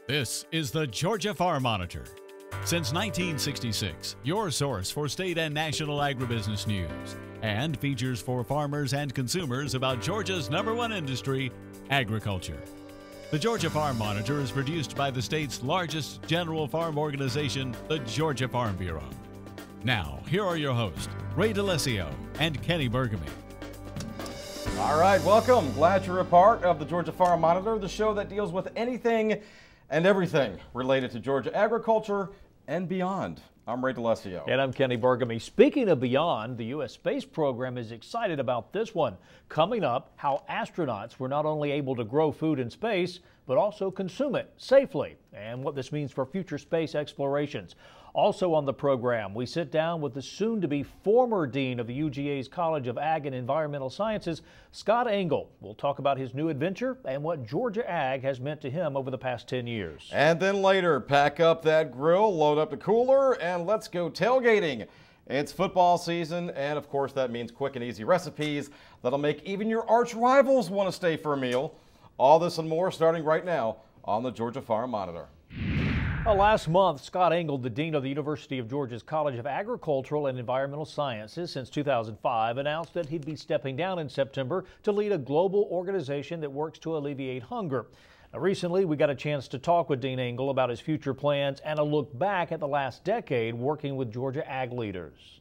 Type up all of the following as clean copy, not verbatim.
This is the Georgia Farm Monitor. Since 1966, your source for state and national agribusiness news, and features for farmers and consumers about Georgia's #1 industry, agriculture. The Georgia Farm Monitor is produced by the state's largest general farm organization, the Georgia Farm Bureau. Now, here are your hosts, Ray DeLessio and Kenny Bergamy. All right, welcome. Glad you're a part of the Georgia Farm Monitor, the show that deals with anything and everything related to Georgia agriculture and beyond. I'm Ray DeLessio. And I'm Kenny Bergamy. Speaking of beyond, the U.S. space program is excited about this one. Coming up, how astronauts were not only able to grow food in space, but also consume it safely, and what this means for future space explorations. Also on the program, we sit down with the soon-to-be former dean of the UGA's College of Ag and Environmental Sciences, Scott Engel. We'll talk about his new adventure and what Georgia Ag has meant to him over the past 10 years. And then later, pack up that grill, load up the cooler, and let's go tailgating. It's football season, and of course that means quick and easy recipes that'll make even your arch rivals want to stay for a meal. All this and more starting right now on the Georgia Farm Monitor. Last month, Scott Engel, the dean of the University of Georgia's College of Agricultural and Environmental Sciences since 2005, announced that he'd be stepping down in September to lead a global organization that works to alleviate hunger. Now, recently, we got a chance to talk with Dean Engel about his future plans and a look back at the last decade working with Georgia ag leaders.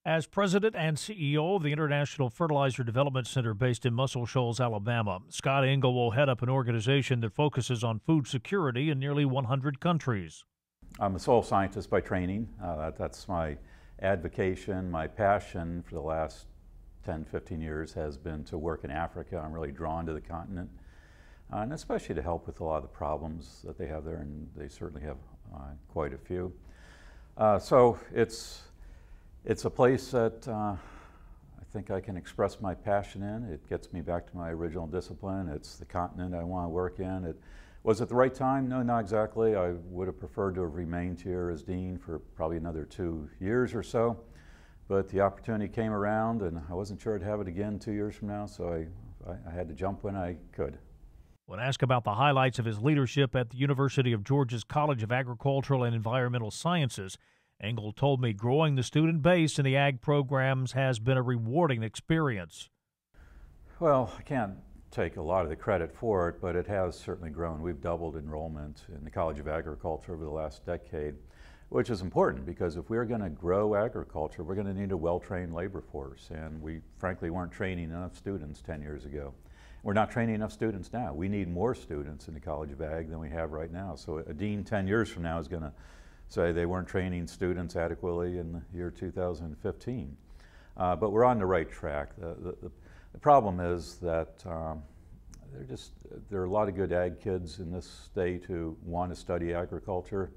As president and CEO of the International Fertilizer Development Center based in Muscle Shoals, Alabama, Scott Engel will head up an organization that focuses on food security in nearly 100 countries. I'm a soil scientist by training. That's my advocation, my passion for the last 10, 15 years has been to work in Africa. I'm really drawn to the continent, and especially to help with a lot of the problems that they have there, and they certainly have quite a few. So it's a place that I think I can express my passion in. It gets me back to my original discipline. It's the continent I want to work in. Was it the right time? No, not exactly. I would have preferred to have remained here as dean for probably another 2 years or so. But the opportunity came around, and I wasn't sure I'd have it again 2 years from now, so I had to jump when I could. When asked about the highlights of his leadership at the University of Georgia's College of Agricultural and Environmental Sciences, Engel told me growing the student base in the ag programs has been a rewarding experience. Well, I can't take a lot of the credit for it, but it has certainly grown. We've doubled enrollment in the College of Agriculture over the last decade, which is important because if we're going to grow agriculture, we're going to need a well-trained labor force, and we frankly weren't training enough students 10 years ago. We're not training enough students now. We need more students in the College of Ag than we have right now. So a dean 10 years from now is going to say they weren't training students adequately in the year 2015. But we're on the right track. The problem is that there are a lot of good ag kids in this state who want to study agriculture,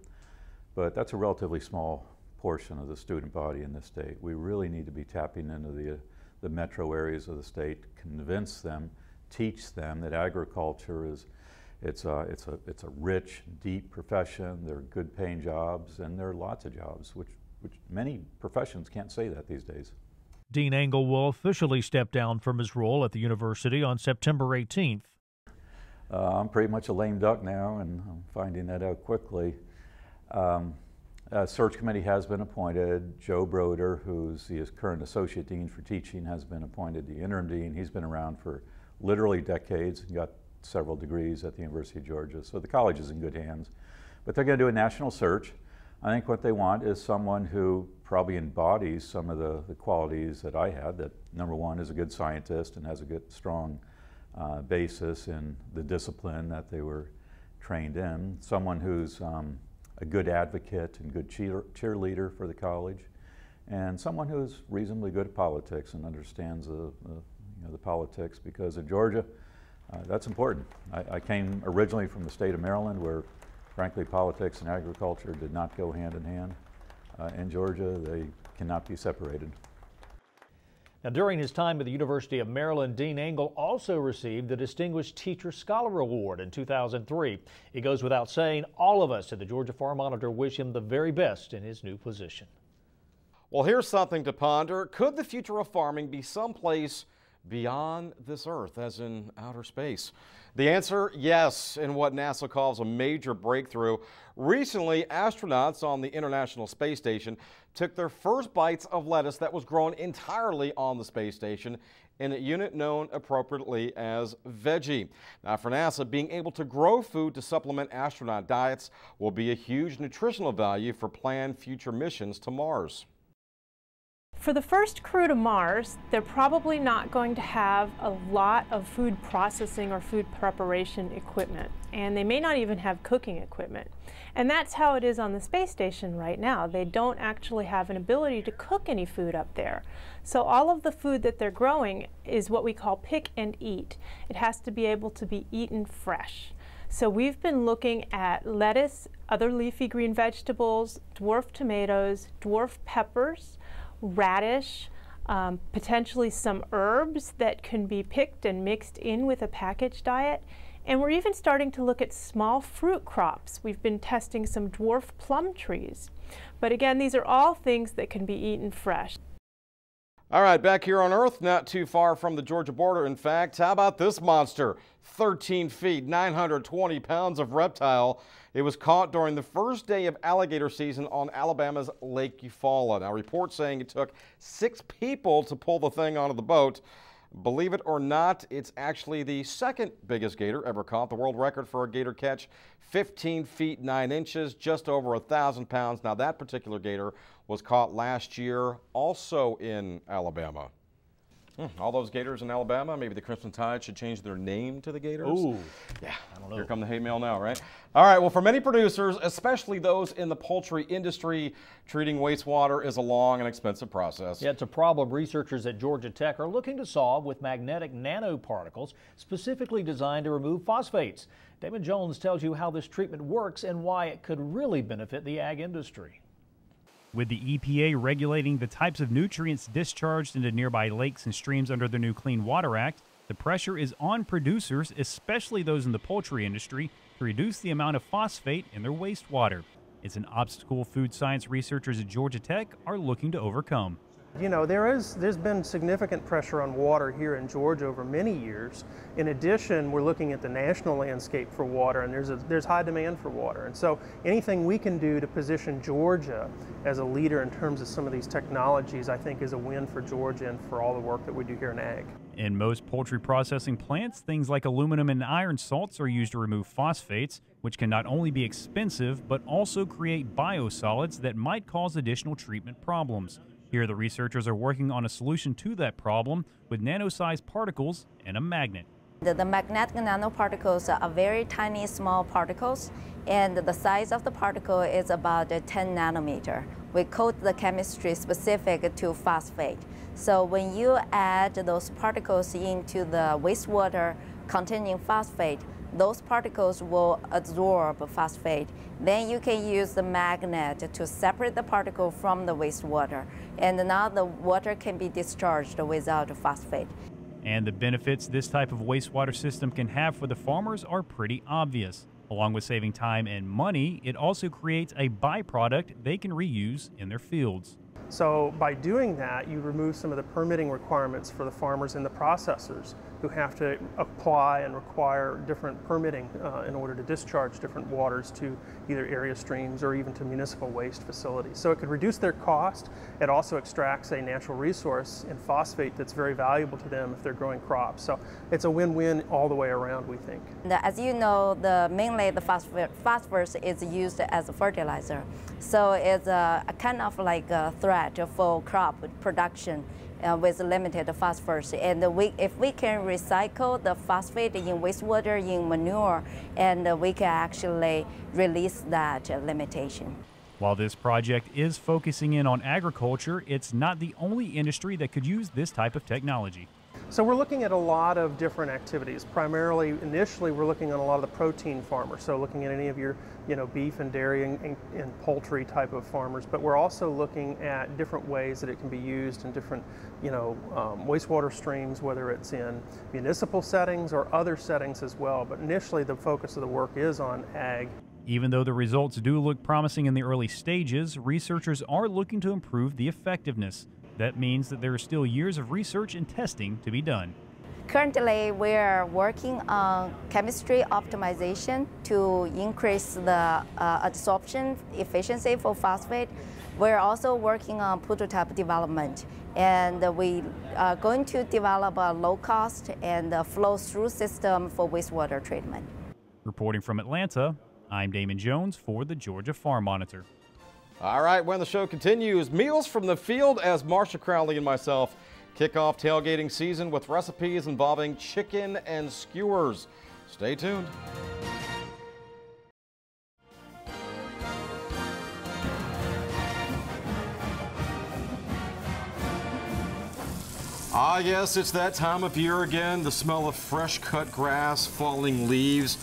but that's a relatively small portion of the student body in this state. We really need to be tapping into the metro areas of the state, convince them, teach them that agriculture is It's a rich, deep profession. There are good paying jobs, and there are lots of jobs, which many professions can't say that these days. Dean Engel will officially step down from his role at the university on September 18th. I'm pretty much a lame duck now, and I'm finding that out quickly. A search committee has been appointed. Joe Broder, who's the current associate dean for teaching, has been appointed the interim dean. He's been around for literally decades and got several degrees at the University of Georgia, so the college is in good hands. But they're going to do a national search. I think what they want is someone who probably embodies some of the qualities that I had, that number one is a good scientist and has a good, strong basis in the discipline that they were trained in, someone who's a good advocate and good cheerleader for the college, and someone who's reasonably good at politics and understands the politics, because in Georgia, that's important. I came originally from the state of Maryland, where frankly politics and agriculture did not go hand in hand. In Georgia, they cannot be separated. Now, during his time at the University of Maryland, Dean Engel also received the Distinguished Teacher Scholar Award in 2003. It goes without saying, all of us at the Georgia Farm Monitor wish him the very best in his new position. Well, here's something to ponder. Could the future of farming be someplace beyond this Earth, as in outer space? The answer, yes, in what NASA calls a major breakthrough. Recently, astronauts on the International Space Station took their first bites of lettuce that was grown entirely on the space station in a unit known appropriately as Veggie. Now, for NASA, being able to grow food to supplement astronaut diets will be a huge nutritional value for planned future missions to Mars. For the first crew to Mars, they're probably not going to have a lot of food processing or food preparation equipment, and they may not even have cooking equipment. And that's how it is on the space station right now. They don't actually have an ability to cook any food up there. So all of the food that they're growing is what we call pick and eat. It has to be able to be eaten fresh. So we've been looking at lettuce, other leafy green vegetables, dwarf tomatoes, dwarf peppers, radish, potentially some herbs that can be picked and mixed in with a packaged diet. And we're even starting to look at small fruit crops. We've been testing some dwarf plum trees. But again, these are all things that can be eaten fresh. All right, back here on Earth, not too far from the Georgia border, in fact. How about this monster? 13 feet, 920 pounds of reptile. It was caught during the first day of alligator season on Alabama's Lake Eufaula. Now, reports saying it took 6 people to pull the thing onto the boat. Believe it or not, it's actually the second biggest gator ever caught. The world record for a gator catch, 15 feet 9 inches, just over 1,000 pounds. Now, that particular gator was caught last year, also in Alabama. All those gators in Alabama, maybe the Crimson Tide should change their name to the Gators. Ooh. Yeah, I don't know. Here come the hate mail now, right? All right, well, for many producers, especially those in the poultry industry, treating wastewater is a long and expensive process. Yeah, it's a problem researchers at Georgia Tech are looking to solve with magnetic nanoparticles specifically designed to remove phosphates. Damon Jones tells you how this treatment works and why it could really benefit the ag industry. With the EPA regulating the types of nutrients discharged into nearby lakes and streams under the new Clean Water Act, the pressure is on producers, especially those in the poultry industry, to reduce the amount of phosphate in their wastewater. It's an obstacle food science researchers at Georgia Tech are looking to overcome. You know, there's been significant pressure on water here in Georgia over many years. In addition, we're looking at the national landscape for water, and there's high demand for water. And so anything we can do to position Georgia as a leader in terms of some of these technologies, I think is a win for Georgia and for all the work that we do here in ag. In most poultry processing plants, things like aluminum and iron salts are used to remove phosphates, which can not only be expensive, but also create biosolids that might cause additional treatment problems. Here, the researchers are working on a solution to that problem with nano-sized particles and a magnet. The magnetic nanoparticles are very tiny, small particles, and the size of the particle is about 10 nanometer. We code the chemistry specific to phosphate. So when you add those particles into the wastewater containing phosphate, those particles will absorb phosphate. Then you can use the magnet to separate the particle from the wastewater. And now the water can be discharged without phosphate. And the benefits this type of wastewater system can have for the farmers are pretty obvious. Along with saving time and money, it also creates a byproduct they can reuse in their fields. So by doing that, you remove some of the permitting requirements for the farmers and the processors who have to apply and require different permitting in order to discharge different waters to either area streams or even to municipal waste facilities. So it could reduce their cost. It also extracts a natural resource in phosphate that's very valuable to them if they're growing crops. So it's a win-win all the way around, we think. As you know, mainly the phosphorus is used as a fertilizer. So it's a kind of like a threat for crop production with limited phosphorus. And if we can recycle the phosphate in wastewater, in manure, and we can actually release that limitation. While this project is focusing in on agriculture, it's not the only industry that could use this type of technology. So we're looking at a lot of different activities. Primarily, initially, we're looking on a lot of the protein farmers. So looking at any of your, beef and dairy and poultry type of farmers. But we're also looking at different ways that it can be used in different, wastewater streams, whether it's in municipal settings or other settings as well. But initially, the focus of the work is on ag. Even though the results do look promising in the early stages, researchers are looking to improve the effectiveness. That means that there are still years of research and testing to be done. Currently, we're working on chemistry optimization to increase the adsorption efficiency for phosphate. We're also working on prototype development, and we are going to develop a low-cost and flow-through system for wastewater treatment. Reporting from Atlanta, I'm Damon Jones for the Georgia Farm Monitor. All right, when the show continues, meals from the field as Marsha Crowley and myself kick off tailgating season with recipes involving chicken and skewers. Stay tuned. Ah, yes, it's that time of year again. The smell of fresh cut grass, falling leaves.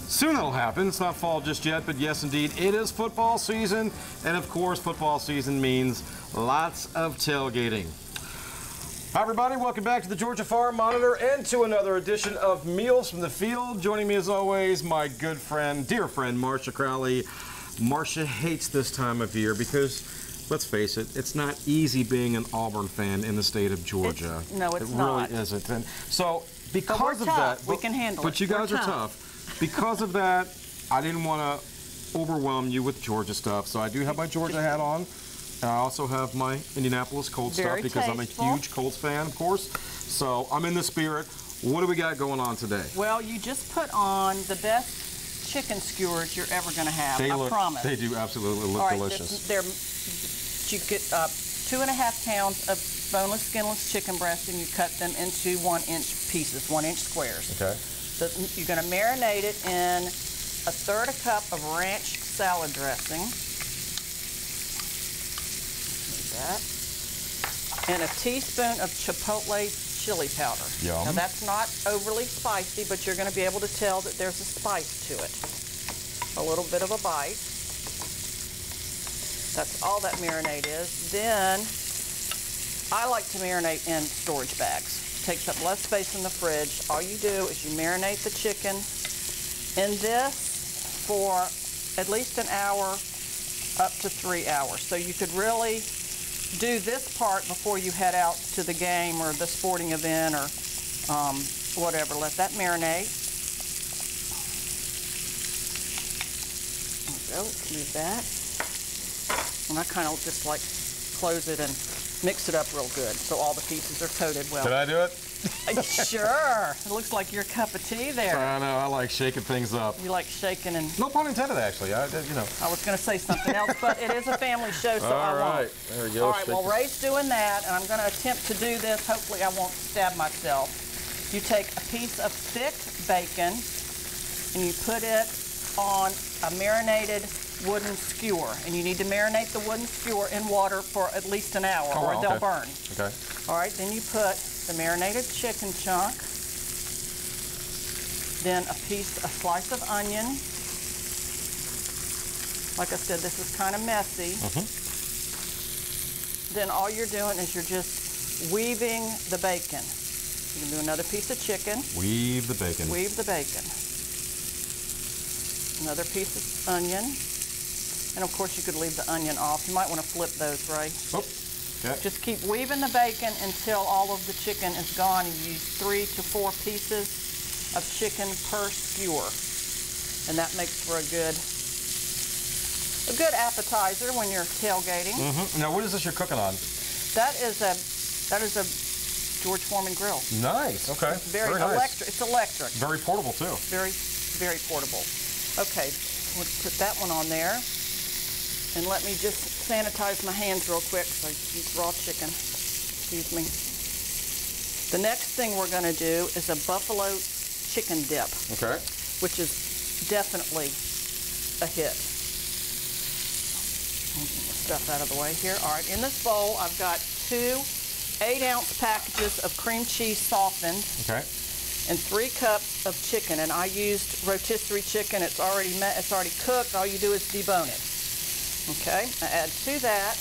Soon it'll happen. It's not fall just yet, but yes, indeed, it is football season. And of course, football season means lots of tailgating. Hi, everybody. Welcome back to the Georgia Farm Monitor and to another edition of Meals from the Field. Joining me, as always, my good friend, dear friend, Marsha Crowley. Marsha hates this time of year because, let's face it, it's not easy being an Auburn fan in the state of Georgia. No, it's not. not. It really isn't. And so, because we're of tough. that, we can handle it. But you guys are tough. Because of that, I didn't want to overwhelm you with Georgia stuff, so I do have my Georgia hat on. And I also have my Indianapolis Colts stuff because I'm a huge Colts fan, of course. So I'm in the spirit. What do we got going on today? Well, you just put on the best chicken skewers you're ever going to have. I promise. They do absolutely look delicious. You get 2.5 pounds of boneless, skinless chicken breast, and you cut them into 1-inch pieces, 1-inch squares. Okay. So you're going to marinate it in 1/3 cup of ranch salad dressing. And a teaspoon of chipotle chili powder. Yum. Now that's not overly spicy, but you're going to be able to tell that there's a spice to it. A little bit of a bite. That's all that marinade is. Then I like to marinate in storage bags. Takes up less space in the fridge. All you do is you marinate the chicken in this for at least an hour up to 3 hours. So you could really do this part before you head out to the game or the sporting event or whatever. Let that marinate. There we go. Let's move that. And I kind of just like close it and mix it up real good so all the pieces are coated well. Did I do it? Sure. It looks like your cup of tea there. I know. I like shaking things up. You like shaking and... No pun intended, actually. I was going to say something else, but it is a family show, so I won't. All right. There we go. All right. Well, Ray's doing that, and I'm going to attempt to do this. Hopefully, I won't stab myself. You take a piece of thick bacon, and you put it on a marinated wooden skewer, and you need to marinate the wooden skewer in water for at least an hour, or they'll burn. Okay. All right. Then you put the marinated chicken chunk, then a slice of onion. Like I said, this is kind of messy. Then all you're doing is you're just weaving the bacon. You can do another piece of chicken. Weave the bacon. Weave the bacon. Another piece of onion. And of course you could leave the onion off. You might want to flip those, Ray. Oh. Okay. Just keep weaving the bacon until all of the chicken is gone. You use 3 to 4 pieces of chicken per skewer. And that makes for a good appetizer when you're tailgating. Now what is this you're cooking on? That is a George Foreman grill. Nice. Okay. It's very electric. It's electric. Very portable too. Very, very portable. Okay, we'll put that one on there. And let me just sanitize my hands real quick so I use raw chicken. Excuse me. The next thing we're going to do is a buffalo chicken dip. Okay. Which is definitely a hit. Get the stuff out of the way here. All right, in this bowl I've got 2 8-ounce packages of cream cheese softened. Okay. And 3 cups of chicken. And I used rotisserie chicken. It's already cooked. All you do is debone it. Okay, I add to that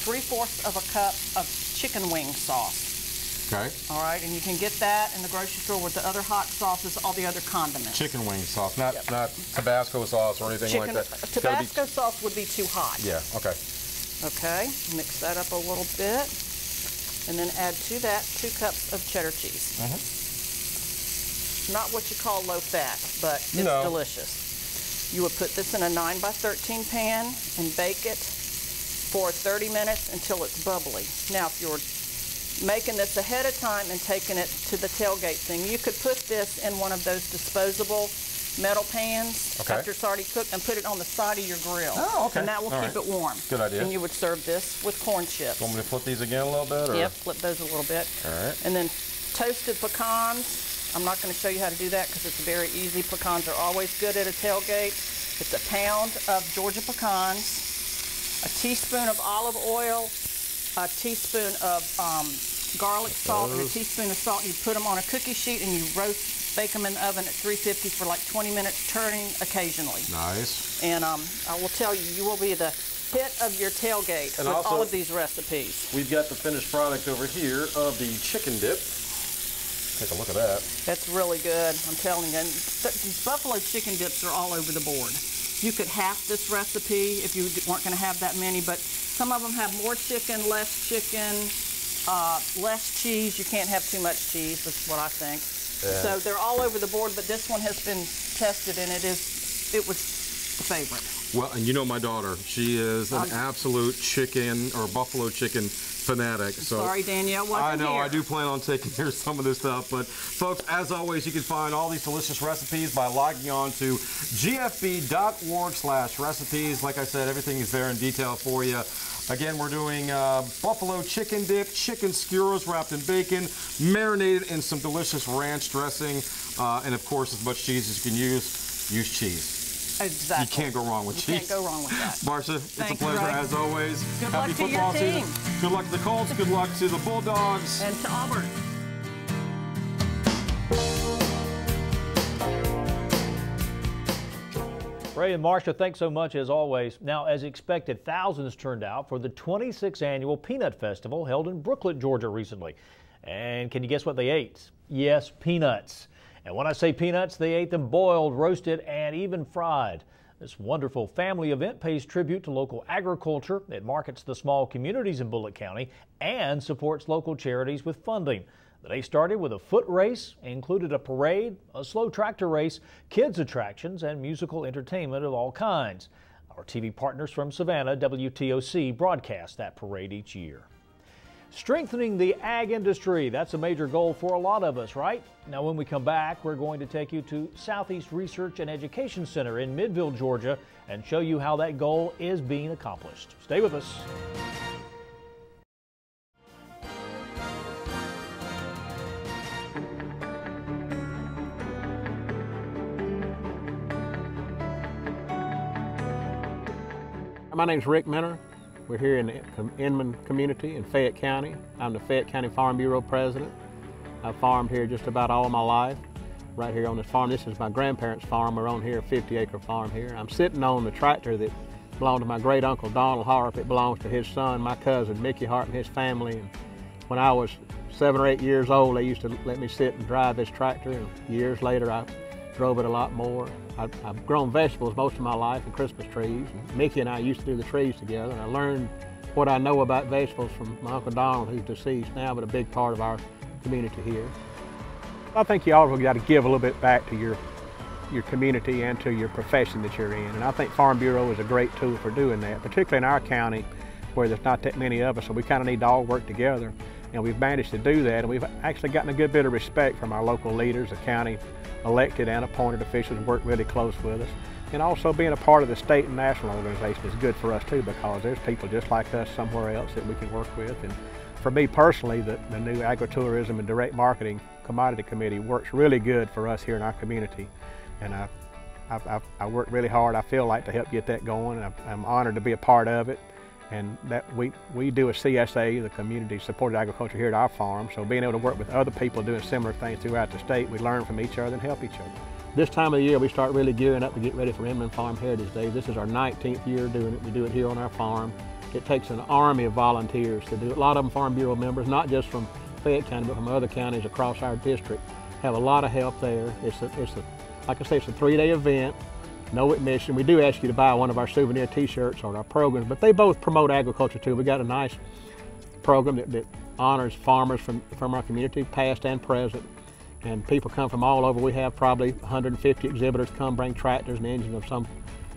3/4 of a cup of chicken wing sauce. Okay. All right, and you can get that in the grocery store with the other hot sauces, all the other condiments. Chicken wing sauce, not Tabasco sauce or anything like that. Tabasco sauce would be too hot. Yeah, okay. Okay, mix that up a little bit. And then add to that 2 cups of cheddar cheese. Not what you call low fat, but it's delicious. You would put this in a 9 by 13 pan and bake it for 30 minutes until it's bubbly. Now, if you're making this ahead of time and taking it to the tailgate thing, you could put this in one of those disposable metal pans after it's already cooked and put it on the side of your grill. Oh, okay. And that will keep it warm. Good idea. And you would serve this with corn chips. Want me to flip these again a little bit? Or? Yep, flip those a little bit. All right. And then toasted pecans. I'm not going to show you how to do that because it's very easy. Pecans are always good at a tailgate. It's a pound of Georgia pecans, a teaspoon of olive oil, a teaspoon of garlic salt, and a teaspoon of salt. You put them on a cookie sheet and you bake them in the oven at 350 for like 20 minutes, turning occasionally. Nice. And I will tell you, you will be the hit of your tailgate with also, all of these recipes. We've got the finished product over here of the chicken dip. Take a look at that. That's really good, I'm telling you. And these buffalo chicken dips are all over the board. You could half this recipe if you weren't going to have that many, but some of them have more chicken, less cheese. You can't have too much cheese, that's what I think. Yeah. So they're all over the board, but this one has been tested, and it was a favorite. Well, and you know my daughter, she is an absolute chicken or buffalo chicken fanatic. So sorry, Danielle, I know, here. I do plan on taking care of some of this stuff, but folks, as always, you can find all these delicious recipes by logging on to gfb.org/recipes. Like I said, everything is there in detail for you. Again, we're doing buffalo chicken dip, chicken skewers wrapped in bacon, marinated in some delicious ranch dressing, and of course, as much cheese as you can use cheese. Exactly. You can't go wrong with cheese. You can't go wrong with that. Marcia, it's a pleasure as always. Good Happy luck to football your team. season. Good luck to the Colts. Good luck to the Bulldogs. And to Auburn. Ray and Marcia, thanks so much as always. Now, as expected, thousands turned out for the 26th annual Peanut Festival held in Brooklet, Georgia recently. And can you guess what they ate? Yes, peanuts. And when I say peanuts, they ate them boiled, roasted, and even fried. This wonderful family event pays tribute to local agriculture. It markets the small communities in Bullitt County and supports local charities with funding. The day started with a foot race, included a parade, a slow tractor race, kids attractions, and musical entertainment of all kinds. Our TV partners from Savannah, WTOC, broadcast that parade each year. Strengthening the ag industry, that's a major goal for a lot of us, right? Now, when we come back, we're going to take you to Southeast Research and Education Center in Midville, Georgia, and show you how that goal is being accomplished. Stay with us. My name's Rick Minner. We're here in the Inman community in Fayette County. I'm the Fayette County Farm Bureau president. I've farmed here just about all my life, right here on this farm. This is my grandparents' farm. We're on here, a 50-acre farm here. I'm sitting on the tractor that belonged to my great uncle Donald Harp. It belongs to his son, my cousin Mickey Harp, and his family. And when I was 7 or 8 years old, they used to let me sit and drive this tractor. And years later, I drove it a lot more. I've grown vegetables most of my life and Christmas trees. And Mickey and I used to do the trees together. And I learned what I know about vegetables from my Uncle Donald, who's deceased now, but a big part of our community here. I think you always got to give a little bit back to your community and to your profession that you're in. And I think Farm Bureau is a great tool for doing that, particularly in our county where there's not that many of us, so we kind of need to all work together. And we've managed to do that, and we've actually gotten a good bit of respect from our local leaders, the county elected and appointed officials work really close with us. And also being a part of the state and national organization is good for us too, because there's people just like us somewhere else that we can work with. And for me personally, the new Agritourism and Direct Marketing Commodity Committee works really good for us here in our community. And I work really hard, I feel like, to help get that going, and I'm honored to be a part of it. And that we do a CSA, the Community Supported Agriculture, here at our farm. So being able to work with other people doing similar things throughout the state, we learn from each other and help each other. This time of the year, we start really gearing up to get ready for Inman Farm Heritage Day. This is our 19th year doing it. We do it here on our farm. It takes an army of volunteers to do it. A lot of them Farm Bureau members, not just from Fayette County, but from other counties across our district. Have a lot of help there. Like I say, it's a 3-day event. no admission. We do ask you to buy one of our souvenir t-shirts or our programs, but they both promote agriculture too. We got a nice program that honors farmers from our community, past and present. And people come from all over. We have probably 150 exhibitors come bring tractors and engines of some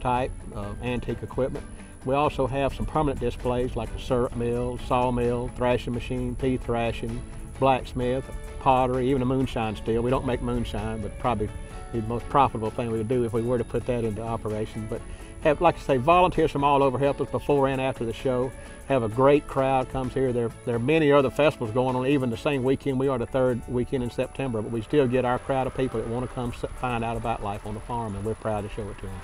type of antique equipment. We also have some permanent displays like a syrup mill, sawmill, thrashing machine, pea thrashing, blacksmith, pottery, even a moonshine still. We don't make moonshine, but probably the most profitable thing we would do if we were to put that into operation. But have, like I say, volunteers from all over help us before and after the show. Have a great crowd comes here. There are many other festivals going on, even the same weekend. We are the third weekend in September, but we still get our crowd of people that want to come find out about life on the farm, and we're proud to show it to them.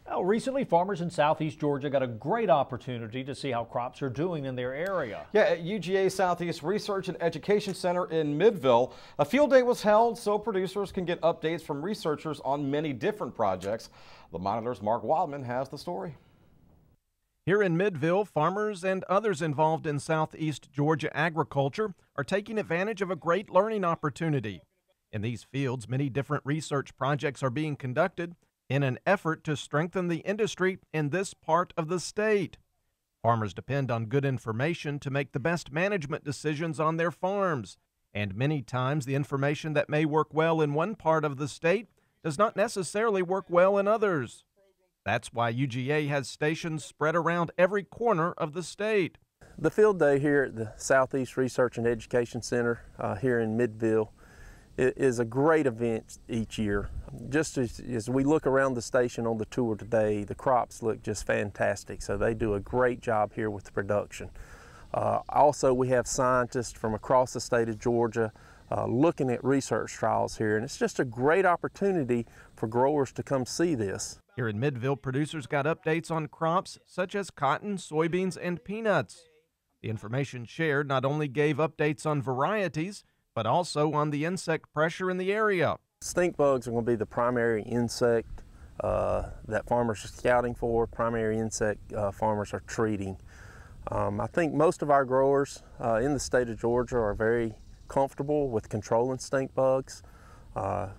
Well, recently, farmers in southeast Georgia got a great opportunity to see how crops are doing in their area. Yeah, at UGA Southeast Research and Education Center in Midville, a field day was held so producers can get updates from researchers on many different projects. The Monitor's Mark Wildman has the story. Here in Midville, farmers and others involved in southeast Georgia agriculture are taking advantage of a great learning opportunity. In these fields, many different research projects are being conducted in an effort to strengthen the industry in this part of the state. Farmers depend on good information to make the best management decisions on their farms, and many times the information that may work well in one part of the state does not necessarily work well in others. That's why UGA has stations spread around every corner of the state. The field day here at the Southeast Research and Education Center here in Midville is a great event each year. Just as we look around the station on the tour today, the crops look just fantastic, so they do a great job here with the production. Also, we have scientists from across the state of Georgia looking at research trials here, and it's just a great opportunity for growers to come see this. Here in Midville, producers got updates on crops such as cotton, soybeans, and peanuts. The information shared not only gave updates on varieties, but also on the insect pressure in the area. Stink bugs are going to be the primary insect that farmers are scouting for, primary insect farmers are treating. I think most of our growers in the state of Georgia are very comfortable with controlling stink bugs.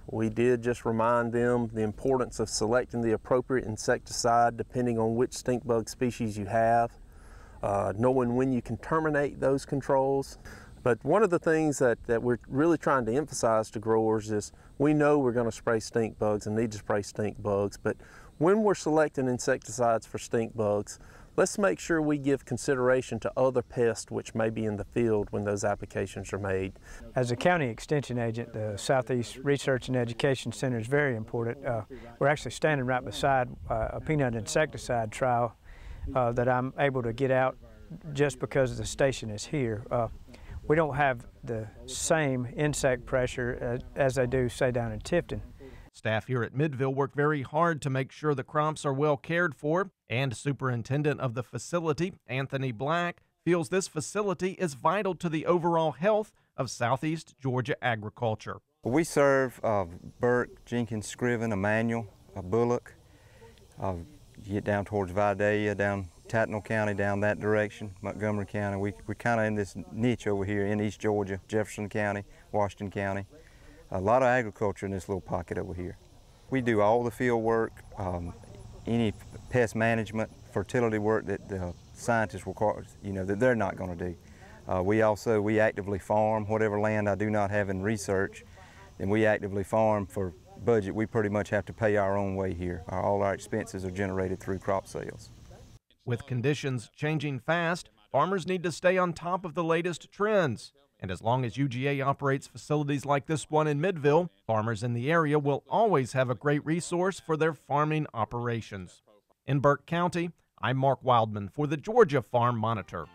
We did just remind them the importance of selecting the appropriate insecticide depending on which stink bug species you have, knowing when you can terminate those controls. But one of the things that we're really trying to emphasize to growers is we know we're going to spray stink bugs and need to spray stink bugs, but when we're selecting insecticides for stink bugs, let's make sure we give consideration to other pests which may be in the field when those applications are made. As a county extension agent, the Southeast Research and Education Center is very important. We're actually standing right beside a peanut insecticide trial that I'm able to get out just because the station is here. We don't have the same insect pressure as they do, say, down in Tifton. Staff here at Midville work very hard to make sure the crops are well cared for, and Superintendent of the facility, Anthony Black, feels this facility is vital to the overall health of Southeast Georgia agriculture. We serve Burke, Jenkins, Scriven, Emanuel, Bullock. You get down towards Vidalia, down Tattnall County, down that direction, Montgomery County. We're kind of in this niche over here in East Georgia, Jefferson County, Washington County. A lot of agriculture in this little pocket over here. We do all the field work, any pest management, fertility work that the scientists require, that they're not going to do. We actively farm whatever land I do not have in research, and we actively farm for budget. We pretty much have to pay our own way here. All our expenses are generated through crop sales. With conditions changing fast, farmers need to stay on top of the latest trends. And as long as UGA operates facilities like this one in Midville, farmers in the area will always have a great resource for their farming operations. In Burke County, I'm Mark Wildman for the Georgia Farm Monitor.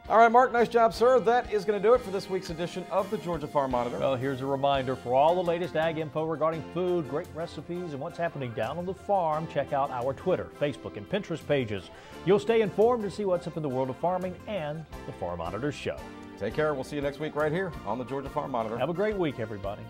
All right, Mark, nice job, sir. That is going to do it for this week's edition of the Georgia Farm Monitor. Well, here's a reminder for all the latest ag info regarding food, great recipes, and what's happening down on the farm. Check out our Twitter, Facebook, and Pinterest pages. You'll stay informed to see what's up in the world of farming and the Farm Monitor Show. Take care. We'll see you next week right here on the Georgia Farm Monitor. Have a great week, everybody.